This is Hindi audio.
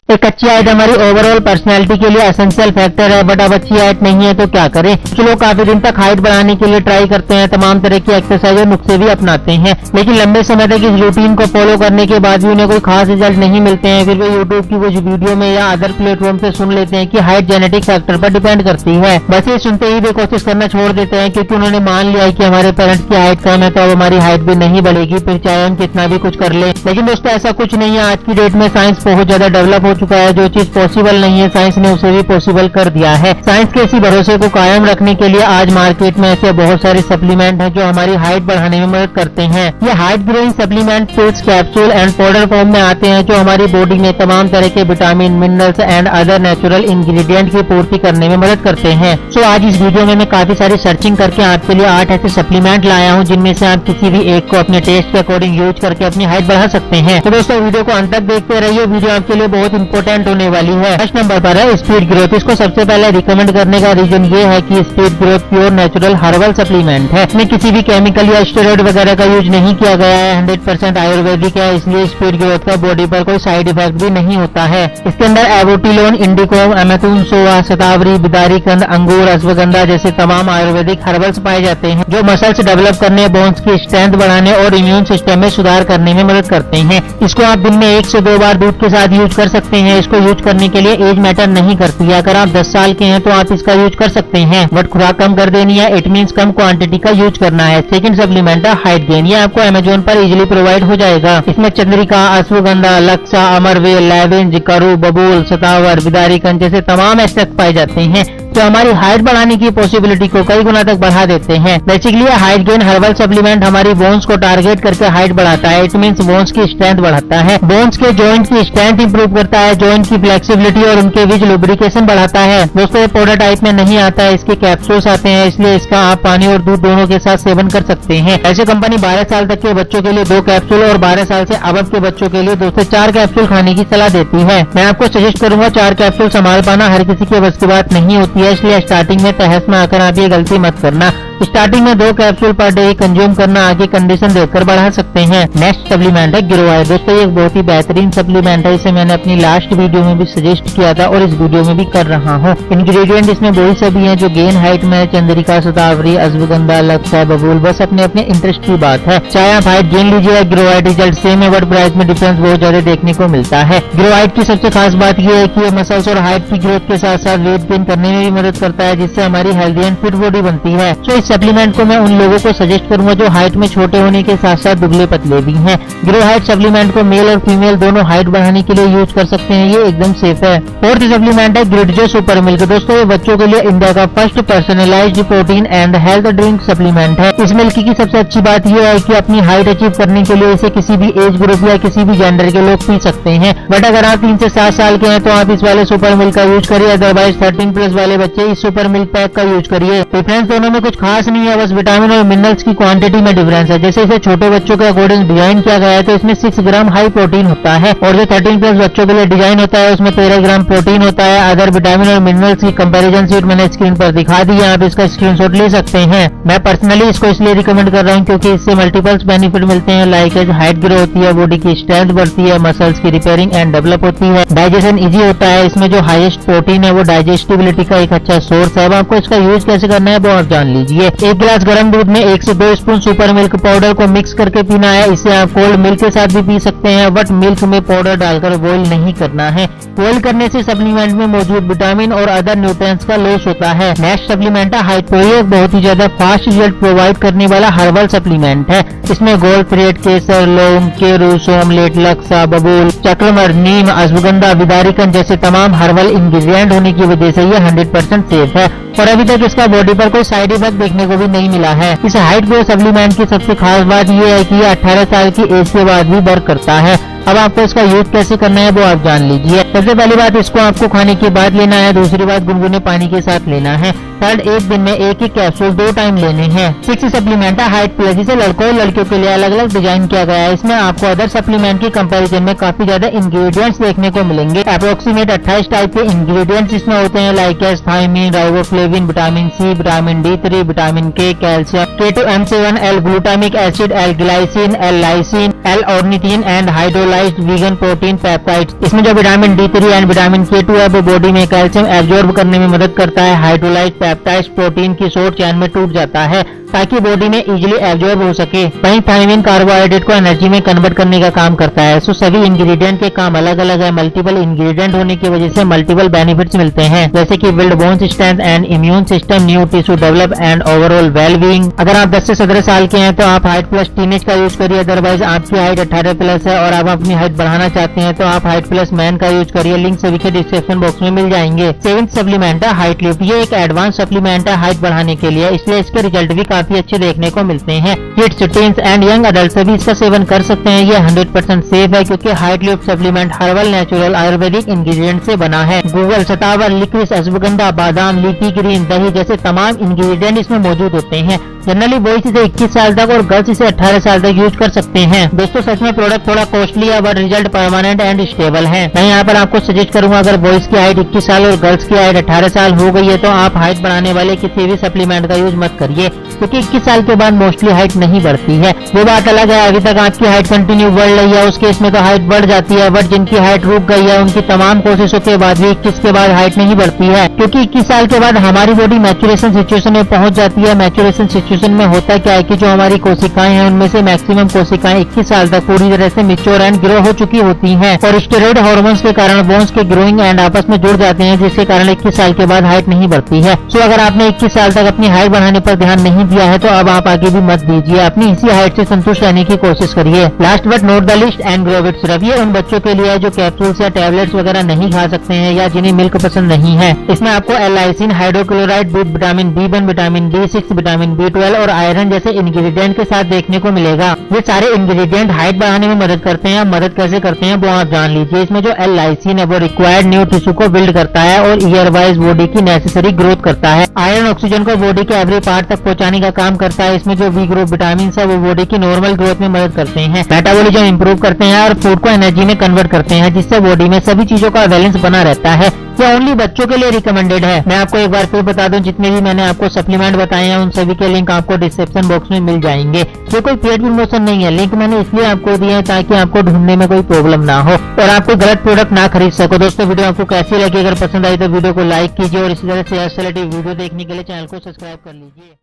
एक अच्छी हाइट हमारी ओवरऑल पर्सनैलिटी के लिए एसेंशियल फैक्टर है, बट अब अच्छी हाइट नहीं है तो क्या करें। कुछ लोग काफी दिन तक हाइट बढ़ाने के लिए ट्राई करते हैं, तमाम तरह की एक्सरसाइज और नुस्खे भी अपनाते हैं, लेकिन लंबे समय तक इस रूटीन को फॉलो करने के बाद भी उन्हें कोई खास रिजल्ट नहीं मिलते हैं। फिर वे यूट्यूब की कुछ वीडियो में या अदर प्लेटफॉर्म से सुन लेते हैं कि हाइट जेनेटिक फैक्टर पर डिपेंड करती है। बस ये सुनते ही वे कोशिश करना छोड़ देते हैं, क्योंकि उन्होंने मान लिया है कि हमारे पेरेंट्स की हाइट कम है तो अब हमारी हाइट भी नहीं बढ़ेगी, फिर चाहे हम कितना भी कुछ कर ले। लेकिन दोस्तों ऐसा कुछ नहीं है। आज की डेट में साइंस बहुत ज्यादा डेवलप हो चुका है। जो चीज पॉसिबल नहीं है साइंस ने उसे भी पॉसिबल कर दिया है। साइंस के इसी भरोसे को कायम रखने के लिए आज मार्केट में ऐसे बहुत सारे सप्लीमेंट हैं जो हमारी हाइट बढ़ाने में मदद करते हैं। ये height growing supplement pills, capsule and powder form में आते हैं जो हमारी बॉडी में तमाम तरह के vitamin, minerals and other natural ingredient की पूर्ति करने में मदद करते हैं। सो आज इस वीडियो में मैं काफी सारी सर्चिंग करके आपके लिए 8 ऐसे सप्लीमेंट लाया हूँ जिनमें से आप किसी भी एक को अपने टेस्ट के अकॉर्डिंग यूज करके अपनी हाइट बढ़ा सकते हैं। तो दोस्तों वीडियो को अंत तक देखते रहिए, वीडियो आपके लिए बहुत इंपॉर्टेंट होने वाली है। फर्स्ट नंबर पर है स्पीड ग्रोथ। इसको सबसे पहले रिकमेंड करने का रीजन ये है कि speed growth pure natural herbal supplement है। इसमें किसी भी केमिकल या स्टेरॉइड वगैरह का यूज नहीं किया गया है। 100% आयुर्वेदिक है, इसलिए स्पीड ग्रोथ का बॉडी पर कोई साइड इफेक्ट भी नहीं होता है। इसके अंदर एवोटिलोन, इंडिकोम, एमेथून, सोआ, शतावरी, बिदारी कंद, अंगूर, अश्वगंधा जैसे तमाम आयुर्वेदिक हर्बल्स पाए जाते हैं जो मसल्स डेवलप करने, बोन्स की स्ट्रेंथ बढ़ाने और इम्यून सिस्टम में सुधार करने में मदद करते हैं। इसको आप दिन में 1 से 2 बार दूध के साथ यूज कर सकते हैं। इसको यूज करने के लिए एज मैटर नहीं करती है। अगर आप 10 साल के हैं तो आप इसका यूज कर सकते हैं, बट खुराक कम कर देनी है। इट मीन्स कम क्वांटिटी का यूज करना है। सेकंड सप्लीमेंट है हाइट गेन। ये आपको अमेजोन पर इजीली प्रोवाइड हो जाएगा। इसमें चंद्रिका, अश्वगंधा, लक्सा, अमरवेल, लैवेंज, करू, बबूल, सतावर, बिदारी कंद जैसे तमाम एक्सट्रैक्ट पाए जाते हैं जो हमारी हाइट बढ़ाने की पॉसिबिलिटी को कई गुना तक बढ़ा देते हैं। Basically height gain herbal supplement हमारी बोन्स को टारगेट करके हाइट बढ़ाता है। इट मीन्स बोन्स की स्ट्रेंथ बढ़ाता है, बोन्स के जॉइंट की स्ट्रेंथ इंप्रूव करता है, जॉइंट की फ्लेक्सिबिलिटी और उनके बीच लुब्रिकेशन बढ़ाता है। दोस्तों ये पाउडर टाइप में नहीं आता है, इसके कैप्सूल्स आते हैं, इसलिए इसका आप पानी और दूध दोनों के साथ सेवन कर सकते हैं। ऐसे कंपनी 12 साल तक के बच्चों के लिए 2 कैप्सूल और 12 साल से अबव के बच्चों के लिए 2 से 4 कैप्सूल खाने की सलाह देती है। मैं आपको सजेस्ट करूंगा 4 कैप्सूल संभाल पाना हर किसी के बस की बात नहीं होती है, इसलिए स्टार्टिंग में तहस में आकर आप ये गलती मत करना। स्टार्टिंग में 2 कैप्सूल पर डे कंज्यूम करना, आगे कंडीशन देखकर बढ़ा सकते हैं। नेक्स्ट सप्लीमेंट है गिरोआई। दोस्तों ये एक बहुत ही बेहतरीन सप्लीमेंट है। इसे मैंने अपनी लास्ट वीडियो में भी सजेस्ट किया था और इस वीडियो में भी कर रहा हूँ। इंग्रेडिएंट इसमें वही सभी हैं जो गेन हाइट में चंद्रिका, शतावरी, अश्वगंधा, लक्सा, बबूल, बस अपने अपने इंटरेस्ट की बात है। चाहे आप हाइट गेन लीजिए, गिरोआइट रिजल्ट सेम है, बट प्राइस में डिफरेंस बहुत ज्यादा देखने को मिलता है। गिरोआइट की सबसे खास बात यह है कि ये मसल्स और हाइट की ग्रोथ के साथ साथ वेट गेन करने में भी मदद करता है, जिससे हमारी हेल्दी एंड फिट बॉडी बनती है। सो इस सप्लीमेंट को मैं उन लोगों को सजेस्ट करूंगा जो हाइट में छोटे होने के साथ साथ दुबले पतले भी हैं। ग्रो हाइट सप्लीमेंट को मेल और फीमेल दोनों हाइट बढ़ाने के लिए यूज कर सकते हैं, ये एकदम सेफ है। फोर्थ सप्लीमेंट है ग्रिडजो सुपर मिल्क। दोस्तों ये बच्चों के लिए इंडिया का first personalised protein and health drink supplement है। इस मिल्क की सबसे अच्छी बात यह है कि अपनी हाइट अचीव करने के लिए इसे किसी भी एज ग्रुप या किसी भी जेंडर के लोग पी सकते हैं, बट अगर आप 3 से 7 साल के हैं तो आप इस वाले सुपर मिल्क का यूज करिए, अदरवाइज 13+ वाले बच्चे इस सुपर मिल्क पैक का यूज करिए। डिफरेंस दोनों में कुछ खास नहीं है, बस विटामिन और मिनरल्स की क्वांटिटी में डिफरेंस है। जैसे इसे छोटे बच्चों के अकॉर्डिंग डिजाइन किया गया है तो इसमें 6 ग्राम हाई प्रोटीन होता है, और जो 13+ बच्चों के लिए डिजाइन होता है उसमें 13 ग्राम प्रोटीन होता है। अदर विटामिन और मिनरल्स की कंपैरिजन शीट मैंने स्क्रीन पर दिखा दी है, आप इसका स्क्रीनशॉट ले सकते हैं। मैं पर्सनली इसको इसलिए रिकमेंड कर रहा हूँ क्योंकि इससे मल्टीपल्स बेनिफिट मिलते हैं, लाइक एज हाइट ग्रो होती है, बॉडी की स्ट्रेंथ बढ़ती है, मसल्स की रिपेयरिंग एंड डेवलप होती है, डाइजेशन इजी होता है। इसमें जो हाईएस्ट प्रोटीन है वो डाइजेस्टिबिलिटी का एक अच्छा सोर्स है। अब आपको इसका यूज कैसे करना है वो आप जान लीजिए। 1 गिलास गर्म दूध में 1 से 2 स्पून सुपर मिल्क पाउडर को मिक्स करके पीना है। इसे आप कोल्ड मिल्क के साथ भी पी सकते हैं, बट मिल्क में पाउडर डालकर बॉईल नहीं करना है। बॉईल करने से सप्लीमेंट में मौजूद विटामिन और अदर न्यूट्रिएंट्स का लॉस होता है। नेक्स्ट सप्लीमेंट है हाइट प्रो। ये बहुत ही ज्यादा फास्ट रिजल्ट प्रोवाइड करने वाला हर्बल सप्लीमेंट है। इसमें गोल्ड थ्रेड, केसर, लौंग, केरू, सोमलेट, लक्सा, बबूल, चक्रमर, नीम, अश्वगंधा, बिदारीकन जैसे तमाम हर्बल इंग्रेडिएंट होने की वजह से ये 100% सेफ है और अभी तक इसका बॉडी पर कोई साइड इफेक्ट देखने को भी नहीं मिला है। इस हाइट ग्रो सप्लीमेंट की सबसे खास बात यह है कि ये 18 साल की एज के बाद भी वर्क करता है। अब आपको इसका यूज कैसे करना है वो आप जान लीजिए। सबसे पहली बात, इसको आपको खाने के बाद लेना है। दूसरी बात, गुनगुने पानी के साथ लेना है। थर्ड, एक दिन में एक ही कैप्सूल 2 टाइम लेने हैं। 6 सप्लीमेंट है हाइट प्लस, जिसे लड़कों और लड़कियों के लिए अलग अलग डिजाइन किया गया है। इसमें आपको अदर सप्लीमेंट की कंपैरिजन में काफी ज्यादा इंग्रेडिएंट्स देखने को मिलेंगे। अप्रोक्सीमेट 28 टाइप के इंग्रेडिएंट्स इसमें होते हैं, like thiamine, riboflavin, vitamin C, vitamin D3, vitamin K, calcium, K2M7, L glutamic acid, L glycine, L lysine, L ornithine and hydrolysine hydrolysed vegan protein peptides. इसमें जो vitamin D3 and vitamin K2 है वो बॉडी में कैल्शियम एब्जॉर्ब करने में मदद करता है। हाइड्रोलाइज्ड पेप्टाइड्स प्रोटीन की शॉर्ट चेन में टूट जाता है ताकि बॉडी में इजीली एब्जॉर्ब हो सके। वहीं थायमिन कार्बोहाइड्रेट को एनर्जी में कन्वर्ट करने का काम करता है। सो सभी इंग्रेडिएंट के काम अलग अलग है। मल्टीपल इंग्रेडिएंट होने की वजह से मल्टीपल बेनिफिट्स मिलते हैं, जैसे कि build bone strength and immune system, new tissue develop and overall well being. अगर आप 10 से 17 साल के हैं तो आप हाइट प्लस टीनेज का यूज करिए, अदरवाइज आपकी हाइट 18 प्लस है और आप अपनी हाइट बढ़ाना चाहते हैं तो आप हाइट प्लस मैन का यूज करिए। लिंक सभी के डिस्क्रिप्शन बॉक्स में मिल जाएंगे। 7th सप्लीमेंट है हाइट लिफ्ट। ये एक एडवांस सप्लीमेंट है हाइट बढ़ाने के लिए, इसलिए इसके रिजल्ट भी काफी अच्छे देखने को मिलते हैं। Kids, teens and young adult सभी इसका सेवन कर सकते हैं। ये 100% सेफ है क्योंकि height lift supplement herbal natural Ayurvedic ingredient से बना है। गूगल, सतावर, लिक्विस, अश्वगंधा, बादाम, लीकी ग्रीन, दही जैसे तमाम इंग्रेडिएंट इसमें मौजूद होते हैं। जनरली बॉयज इसे 21 साल तक और गर्ल्स इसे 18 साल तक यूज कर सकते हैं। दोस्तों सच में प्रोडक्ट थोड़ा कॉस्टली है but result permanent and stable है। मैं यहाँ पर आपको सजेस्ट करूंगा, अगर बॉयज की हाइट 21 साल और गर्ल्स की हाइट 18 साल हो गई है तो आप हाइट बढ़ाने वाले किसी भी सप्लीमेंट का यूज मत करिए, क्योंकि 21 साल के बाद मोस्टली हाइट नहीं बढ़ती है। वो बात अलग है अभी तक आपकी हाइट कंटिन्यू बढ़ रही है, उस केस में तो हाइट बढ़ जाती है, बट जिनकी हाइट रुक गई है उनकी तमाम कोशिशों के बाद भी 21 के बाद हाइट नहीं बढ़ती है, क्योंकि 21 साल के बाद हमारी बॉडी मैच्योरेशन सिचुएशन में पहुंच जाती है। मैच्योरेशन सिचुएशन में होता क्या है कि जो हमारी कोशिकाएं हैं उनमें से मैक्सिमम कोशिकाएं 21 साल तक पूरी तरह से मैच्योर एंड ग्रो हो चुकी होती हैं और स्टेरॉइड हार्मोन्स के कारण बोन्स के ग्रोइंग एंड आपस में जुड़ जाते हैं, जिसके कारण 21 साल के बाद हाइट नहीं बढ़ती है। सो अगर आपने 21 साल तक अपनी हाइट बढ़ाने पर ध्यान नहीं दिया है तो अब आप आगे भी मत दीजिए, अपनी इसी हाइट से संतुष्ट रहने की कोशिश करिए। Last but not the list, Engrovit syrup. ये उन बच्चों के लिए है जो कैप्सूल्स या टैबलेट्स वगैरह नहीं खा सकते हैं या जिन्हें मिल्क पसंद नहीं है। इसमें आपको L lysine, hydrochloride, vitamin B1, vitamin B6, vitamin B12 और आयरन जैसे इंग्रेडिएंट के साथ देखने को मिलेगा। ये सारे इंग्रेडिएंट हाइट बढ़ाने में मदद करते हैं। मदद कैसे करते हैं वो आप जान लीजिए। इसमें जो एलाइसिन है वो रिक्वायर्ड न्यू टिश्यू को बिल्ड करता है और ईयर वाइज बॉडी की नेसेसरी ग्रोथ करता है। आयरन ऑक्सीजन को बॉडी के एवरी पार्ट तक पहुंचाने का काम करता है। इसमें जो बी ग्रुप विटामिन है वो बॉडी की नॉर्मल ग्रोथ में मदद करते हैं, मेटाबॉलिज्म इंप्रूव करते हैं और फूड को एनर्जी में कन्वर्ट करते हैं, जिससे बॉडी में सभी चीजों का बैलेंस बना रहता है। ये ओनली बच्चों के लिए रिकमेंडेड है। मैं आपको एक बार फिर बता दूं, जितने भी मैंने आपको सप्लीमेंट बताए हैं उन सभी के लिंक आपको डिस्क्रिप्शन बॉक्स में मिल जाएंगे। ये कोई पेड प्रमोशन नहीं है, लिंक मैंने इसलिए आपको दिया है ताकि आपको ढूंढने में कोई प्रॉब्लम ना हो और आप कोई गलत प्रोडक्ट ना खरीद सको। दोस्तों वीडियो आपको कैसी लगी? अगर पसंद आई तो वीडियो को लाइक कीजिए और इसी तरह से वीडियो देखने के लिए चैनल को सब्सक्राइब कर लीजिए।